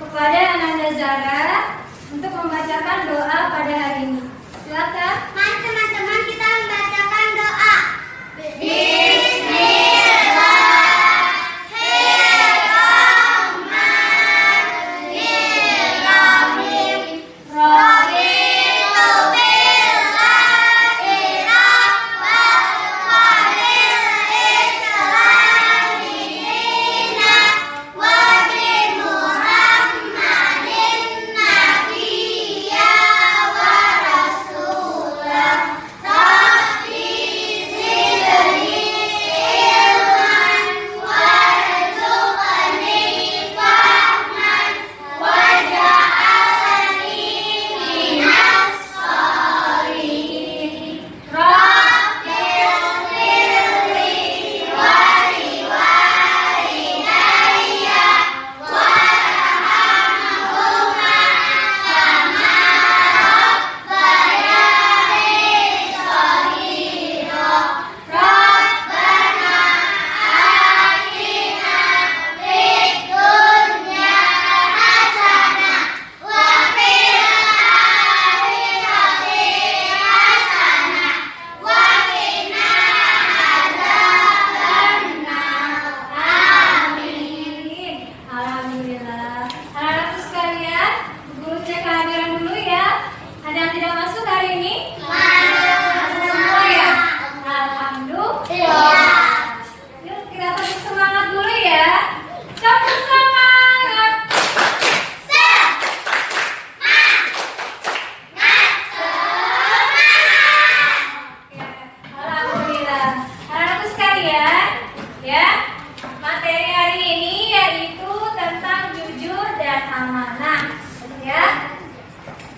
kepada Ananda Zara untuk membacakan doa pada hari ini. Silakan. Mari teman-teman kita membacakan doa.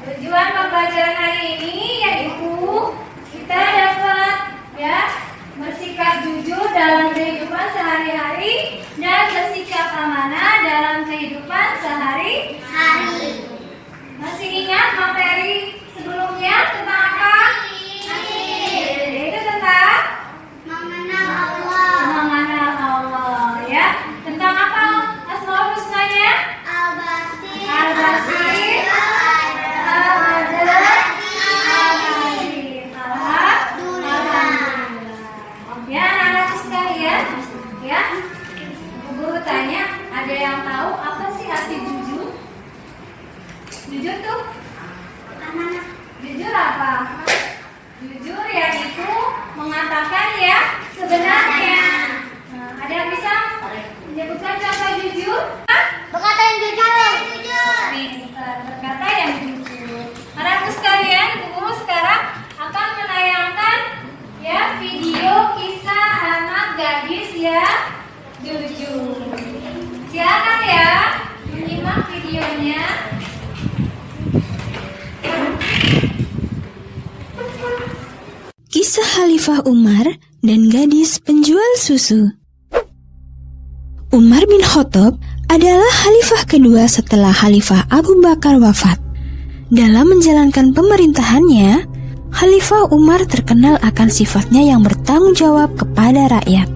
Tujuan pembelajaran hari ini yaitu kita dapat bersikap jujur dalam kehidupan sehari-hari dan bersikap amanah dalam kehidupan sehari-hari. Masih ingat materi sebelumnya tentang apa? Yaitu tentang Mengenal Allah. mengenal Allah, ya. Tentang apa Asmaul Husnanya? Al-Basir. Al-Basir, ya, anak-anak sekalian, ya. Guru tanya, ada yang tahu apa sih arti jujur? Jujur tuh? Jujur apa? Jujur yaitu mengatakan ya sebenarnya. Nah, ada yang bisa menyebutkan contoh jujur? Berkata yang jujur. Pintar, berkata yang jujur. Anak-anak sekalian, guru sekarang akan menayangkan ya video kisah anak gadis yang jujur. Silakan ya menyimak videonya. Kisah Khalifah Umar dan gadis penjual susu. Umar bin Khattab adalah khalifah kedua setelah Khalifah Abu Bakar wafat. Dalam menjalankan pemerintahannya, Khalifah Umar terkenal akan sifatnya yang bertanggung jawab kepada rakyat.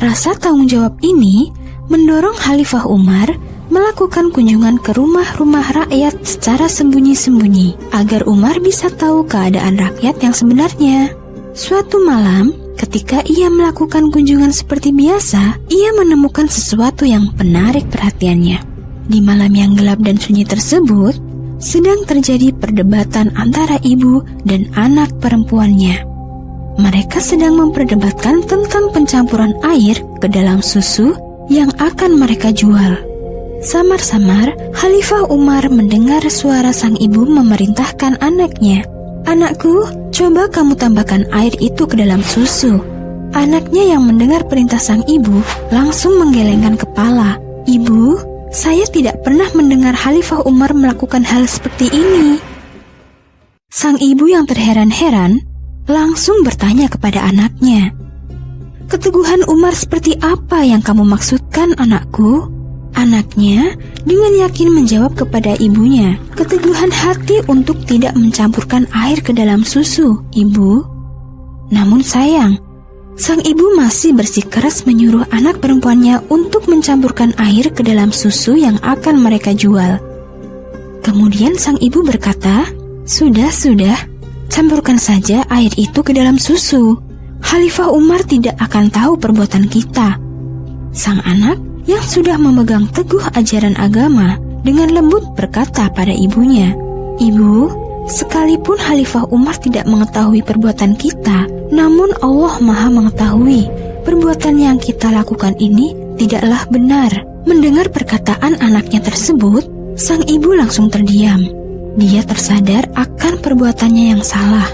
Rasa tanggung jawab ini mendorong Khalifah Umar melakukan kunjungan ke rumah-rumah rakyat secara sembunyi-sembunyi agar Umar bisa tahu keadaan rakyat yang sebenarnya. Suatu malam, ketika ia melakukan kunjungan seperti biasa, ia menemukan sesuatu yang menarik perhatiannya. Di malam yang gelap dan sunyi tersebut, sedang terjadi perdebatan antara ibu dan anak perempuannya. Mereka sedang memperdebatkan tentang pencampuran air ke dalam susu yang akan mereka jual. Samar-samar, Khalifah Umar mendengar suara sang ibu memerintahkan anaknya, "Anakku, coba kamu tambahkan air itu ke dalam susu." Anaknya yang mendengar perintah sang ibu langsung menggelengkan kepala. "Ibu, saya tidak pernah mendengar Khalifah Umar melakukan hal seperti ini." Sang ibu yang terheran-heran langsung bertanya kepada anaknya, "Keteguhan Umar seperti apa yang kamu maksudkan, anakku?" Anaknya dengan yakin menjawab kepada ibunya, "Keteguhan hati untuk tidak mencampurkan air ke dalam susu, Ibu." Namun sayang, sang ibu masih bersikeras menyuruh anak perempuannya untuk mencampurkan air ke dalam susu yang akan mereka jual. Kemudian sang ibu berkata, "Sudah, campurkan saja air itu ke dalam susu. Khalifah Umar tidak akan tahu perbuatan kita." Sang anak yang sudah memegang teguh ajaran agama dengan lembut berkata pada ibunya, "Ibu, sekalipun Khalifah Umar tidak mengetahui perbuatan kita, namun Allah Maha mengetahui perbuatan yang kita lakukan ini tidaklah benar." Mendengar perkataan anaknya tersebut, sang ibu langsung terdiam. Dia tersadar akan perbuatannya yang salah.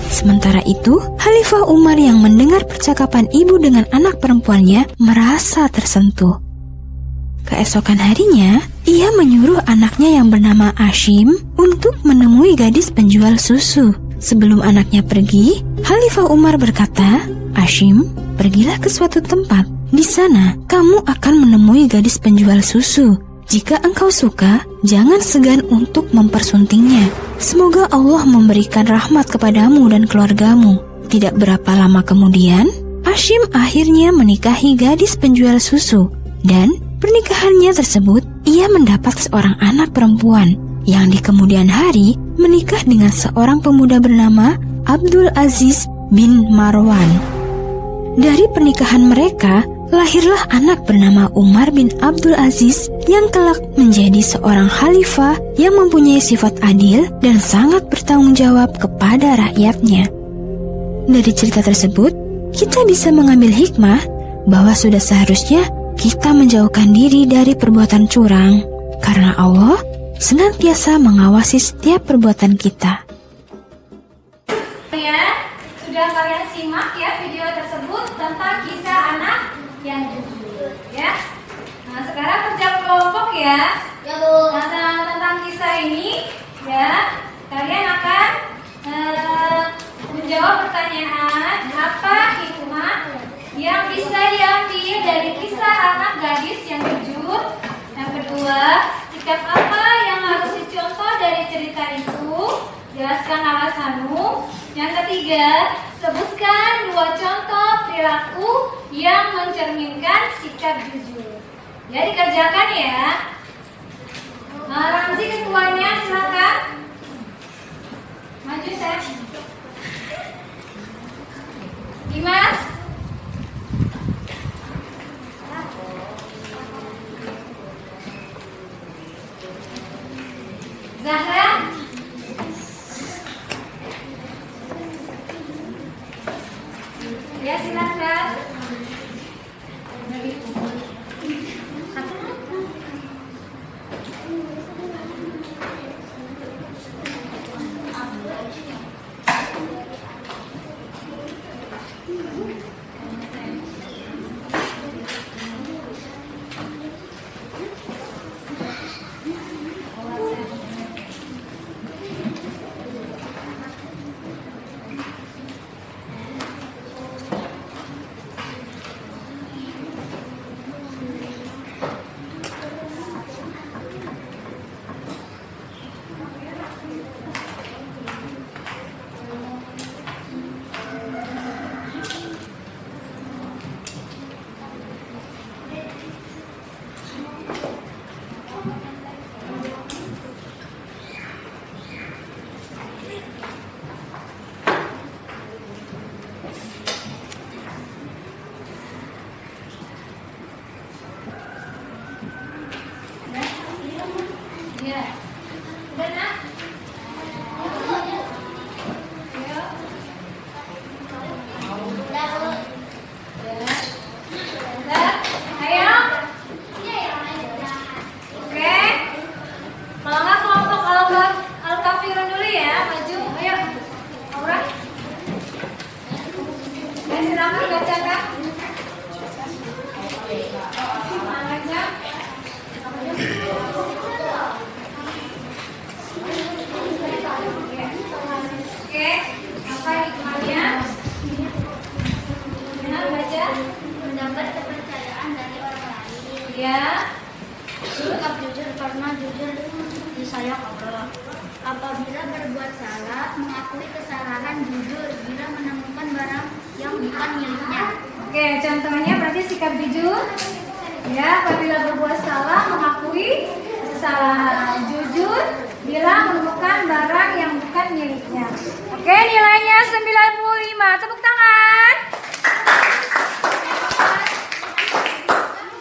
Sementara itu, Khalifah Umar yang mendengar percakapan ibu dengan anak perempuannya merasa tersentuh. Keesokan harinya, ia menyuruh anaknya yang bernama Hashim untuk menemui gadis penjual susu. Sebelum anaknya pergi, Khalifah Umar berkata, "Hashim, pergilah ke suatu tempat. Di sana, kamu akan menemui gadis penjual susu. Jika engkau suka, jangan segan untuk mempersuntingnya. Semoga Allah memberikan rahmat kepadamu dan keluargamu." Tidak berapa lama kemudian, Hashim akhirnya menikahi gadis penjual susu. Dan pernikahannya tersebut, ia mendapat seorang anak perempuan yang di kemudian hari menikah dengan seorang pemuda bernama Abdul Aziz bin Marwan. Dari pernikahan mereka, lahirlah anak bernama Umar bin Abdul Aziz yang kelak menjadi seorang khalifah yang mempunyai sifat adil dan sangat bertanggung jawab kepada rakyatnya. Dari cerita tersebut, kita bisa mengambil hikmah bahwa sudah seharusnya kita menjauhkan diri dari perbuatan curang, karena Allah senantiasa mengawasi setiap perbuatan kita. Ya, sudah kalian simak ya video tersebut tentang kisah anak yang jujur ya. Nah, sekarang kerja kelompok ya. Ya, Bu. Nah, tentang kisah ini ya, kalian akan menjawab pertanyaan apa hikmah yang bisa diambil dari kisah anak gadis yang jujur. Yang kedua, sikap apa yang harus dicontoh dari cerita itu? Jelaskan alasanmu. Yang ketiga, sebutkan 2 contoh perilaku yang mencerminkan sikap jujur. Ya, dikerjakan ya. Ramzi ketuanya, silakan. Maju, saya. Dimas. Zahra. Ya, silakan. Ya. Udah, Nak? Ayo. Ya. Udah. Ayo. Oke. Kalau nggak kelompok Al-Kafirun dulu ya, maju. Ayo. Aura. Ya, silakan bacakan. Baca. Oke, apa hikmahnya? Benar baca. Mendapat kepercayaan dari orang lain. Ya. Sikap jujur karena jujur disayang Allah. Apabila berbuat salah, mengakui kesalahan, jujur. Bila menemukan barang yang bukan miliknya. Oke, contohnya berarti sikap jujur. Ya, apabila berbuat salah mengakui kesalahan. Jujur bila menemukan barang yang bukan miliknya. Oke, nilainya 95. Tepuk tangan.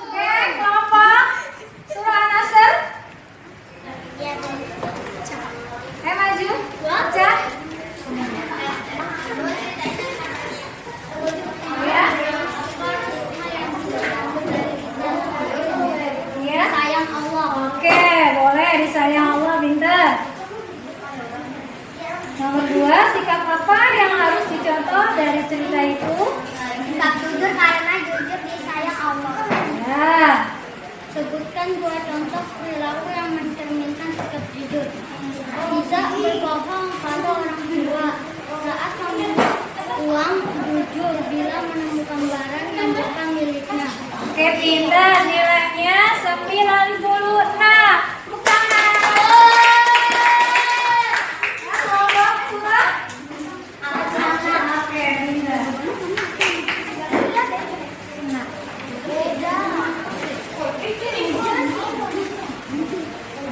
Oke, kelompok surah An-Nasr. Maju. Baca. Ya. Ya. Sayang Allah. Oke, boleh disayang Allah, pintar. Nomor 2, sikap apa yang harus dicontoh dari cerita itu? Sikap jujur karena jujur disayang Allah. Ya. Sebutkan 2 contoh perilaku yang mencerminkan sikap jujur. Tidak berbohong pada orang tua. Saat meminta uang, jujur bila menemukan barang yang bukan miliknya. Oke, pintar. Nilainya 96. Tepuk tangan. Ya, kelompok surah. Oke, pintar.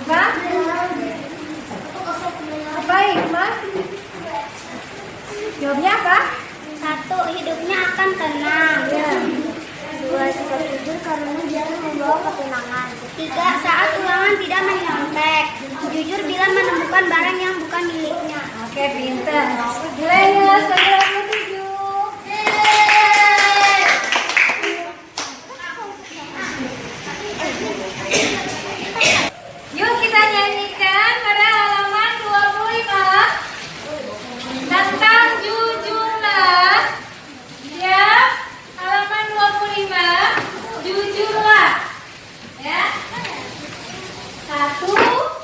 Apa? Apa, Hikmah? Jawabnya apa? 1. Hidupnya akan tenang. Ya. 2. Sikap jujur karena jangan membawa ketenangan. 3. Saat ulangan tidak menyontek. Jujur bila menemukan barang yang bukan miliknya. Oke, pintar. Nilainya 97. Yuk kita nyanyikan pada halaman 25 tentang jujurlah. Siap? Halaman 25, jujurlah. Ya. 1,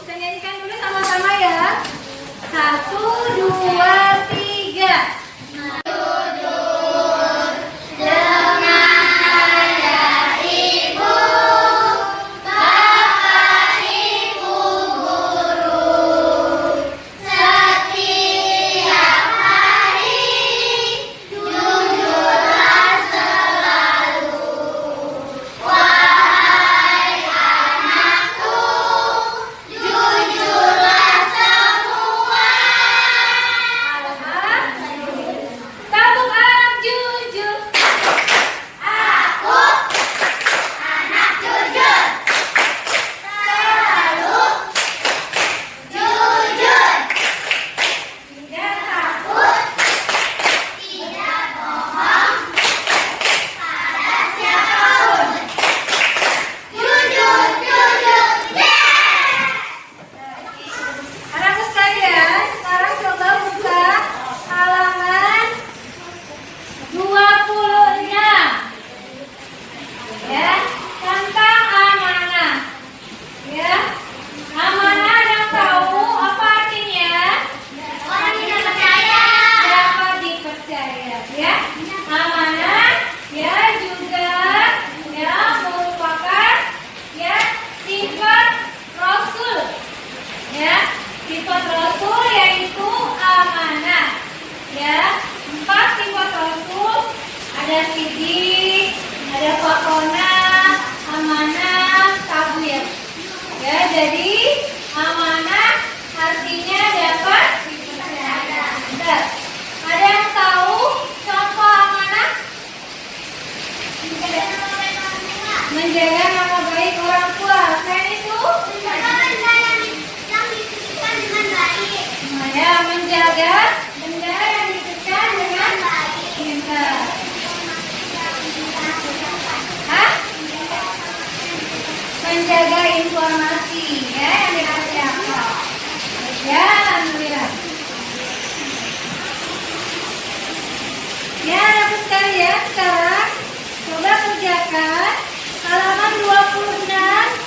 kita nyanyikan dulu sama-sama ya. 1, 2, 3. Tabung anak jujur. Aku anak jujur. Selalu jujur. Tidak takut. Tidak bohong pada siapapun. Jujur, jujur, Anakku sekalian, sekarang coba buka halaman 26. Ya, tentang amanah. Ya. Amanah yang tahu apa artinya? Orang tidak percaya. Dapat dipercaya, ya. Amanah ya juga ya merupakan ya sifat Rasul. Ya, sifat Rasul yaitu amanah. Ya, 4 sifat Rasul, ada sidik, ada fakona, amanah, tabligh. Ya, jadi amanah artinya dapat dipercaya. Bentar. Ada yang tahu contoh amanah? Menjaga nama baik orang tua. Selain itu, Yang dititipkan dengan baik. ya menjaga benda yang dititipkan dengan cinta. Hah? Menjaga informasi ya yang dikasih akal. Ya, alhamdulillah. Ya, anakku sekalian, sekarang coba kerjakan halaman 26